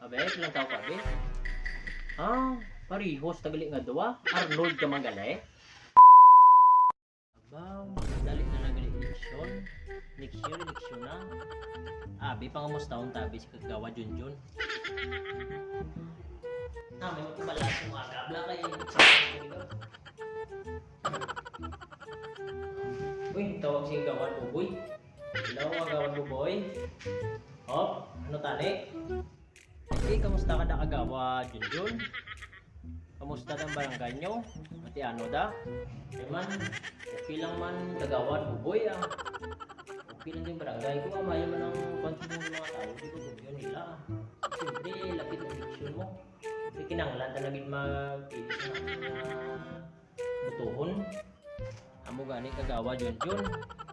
Abe, ilang tao ka, abe? Ah, parihos tagali nga duwa. Arnold ka manggali. Abaw, dali na nagali eleksyon. Next year, eleksyon na. Abi, pangamos taon tabi si Kagawa Junjun. May magkabala sa mga kabla kay Uy, tawag si Gawan Buboy. Hello, Gawan Buboy. Hop, ano tani? Kamusta ka da Kagawa Junjun? Kamusta ang barangay nyo? Mati ano da? Man, okay lang man Kagawan Buboy ah. Okay lang yung barangay ko. Maya man ang konsumong ng mga tao. Di ko yun nila. Siyempre, lapit ang eleksyon mo. Kinanglan talagin magpili sa mga butuhon. Amo gani Kagawa Junjun.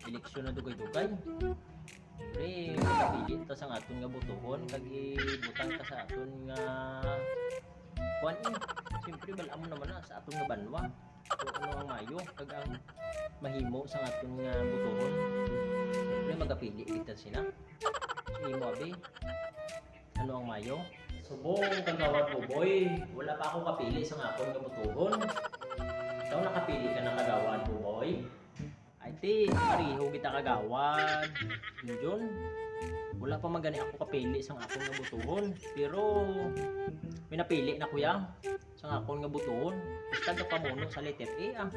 Eleksyon na dugay-dugay. Siyempre, kapili ta sa aton nga butuhon. Kag ibutang ka sa aton nga kuan eh. Siyempre, balaan mo naman na sa aton nga banwa. Kung ano ang mayo. Kag ang mahimo sa aton nga butuhon. Siyempre, magapili kita sina. So, imo abi. Ano ang mayo? Subong Kagawa Buboy, wala pa akong kapili sa akong nga butuhon. Ikaw nakapili ka ng Kagawa Buboy? Ay ti, pariho kita Kagawa Junjun. Wala pa magani ako kapili sa akong nga butuhon. Pero pinapili na kuya sa akong nga butuhon. Basta ka pamuno sa letter A ah.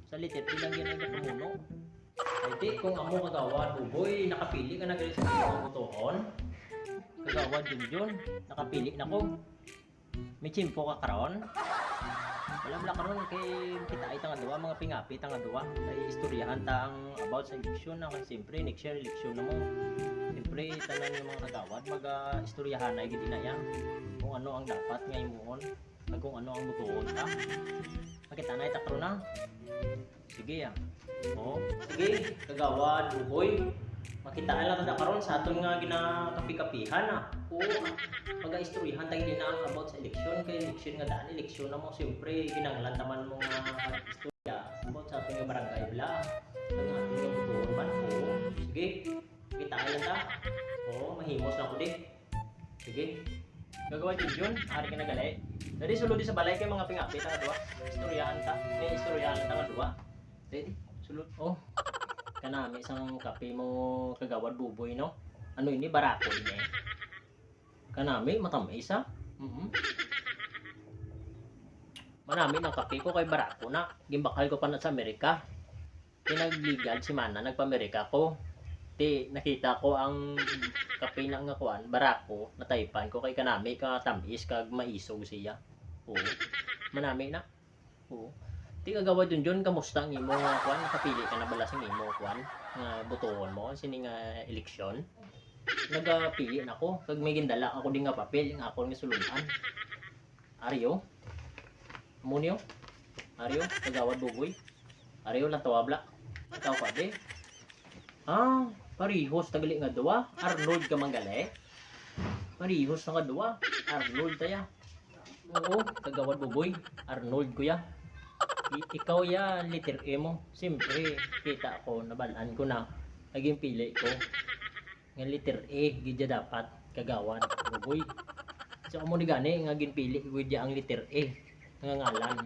Sa letter A lang yan ang pamuno. Ay ti, kung amo Kagawa Buboy, nakapili ka na gali sa akong butuhon. Kagawa Junjun, nakapili na ko. May chimpo ka karon. Wala karon kay kita ay tanga duwa mga pingapi tanga duwa. Kay istoryahan ta ang about sa eleksyon na kasi siyempre next year eleksyon na mo. Siyempre tanan yung mga kagawad istoryahan na gid na yan. Kung ano ang dapat nga imuon, kag kung ano ang butuon ta. Makita na ita karon na. Sige ah. Oh, sige, Kagawa Buboy. Makitaan lang tada karon sa aton nga ginakapi-kapihan ah. Oo, pag-istoryahan tayo din ang about sa eleksyon kay eleksyon nga daan eleksyon na mo siyempre ginanglan naman mo nga istorya about sa aton nga barangay bla. Ang aton nga butuon man. Oo, sige. Makitaan lang ta. Oo, mahimos na ko di. Sige. Gagawa Junjun, ari ka na gali. Dali sulod sa balay kay mga pingapi ta duwa. Istoryahan ta. May istoryahan ta nga duwa. Ready? Sulod. Oh. Kanami isang kape mo Kagawad Buboy no. Ano ini barako ini. Kanami matamis ha. Manami ng kape ko kay barako na. Gimbakal ko pa na sa Amerika. Pinagligad si Mana nagpa-Amerika ko. Ti nakita ko ang kape na nga kuan barako na taypan ko kay kanami ka tamis kag maisog siya. Oo. Manami na. Oo. Ti Kagawa Junjun, kamusta ang imo nga kuan? Nakapili ka na bala sa imo kuan nga butuhon mo sini nga eleksyon? Nagapili na ko, kag may gindala ako din nga papel nga ako nga suludan. Aryo? Amunyo? Aryo, Kagawa Buboy. Aryo lang tawabla. Ikaw pa be. Ah, parihos tagali nga duwa. Arnold ka manggali. Parihos na nga duwa. Arnold taya. Oo, Kagawa Buboy. Arnold kuya. Ikaw ya letter A mo. Siyempre, kita ko, nabalaan ko na. Naging pili ko. Nga letter A, gidya dapat Kagawan Buboy. So, mo ni gani, nga ginpili, gidya ang letter A. Nga ngalan.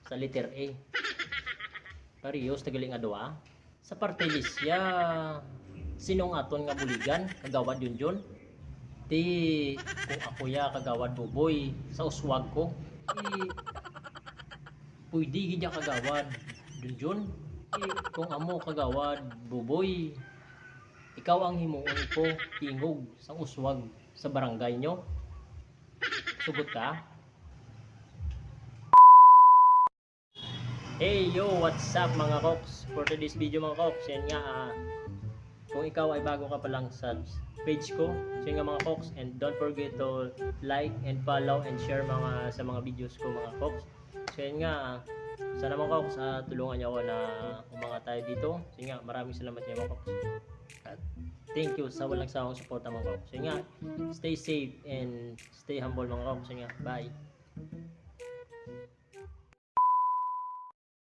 Sa letter A. Parehos, tagali nga doa. Sa party list ya, sinong aton nga buligan, Kagawad Junjun. Ti, kung ako ya, Kagawad Buboy, sa uswag ko, pwede gidya Kagawad Junjun. Kung amo Kagawad Buboy, ikaw ang himuon ko tingog sa uswag sa barangay nyo. Sugot ka? Hey yo, what's up mga koks? For today's video mga koks, yan nga kung ikaw ay bago ka pa lang sa page ko, so yun nga mga koks, and don't forget to like and follow and share sa mga videos ko mga koks. So yun nga, sana mga koks, tulungan niyo ako na umangat tayo dito. So yun nga, maraming salamat niyo mga koks. At thank you sa walang sawang suporta mga koks. So yun nga, stay safe and stay humble mga koks. So yun nga, bye.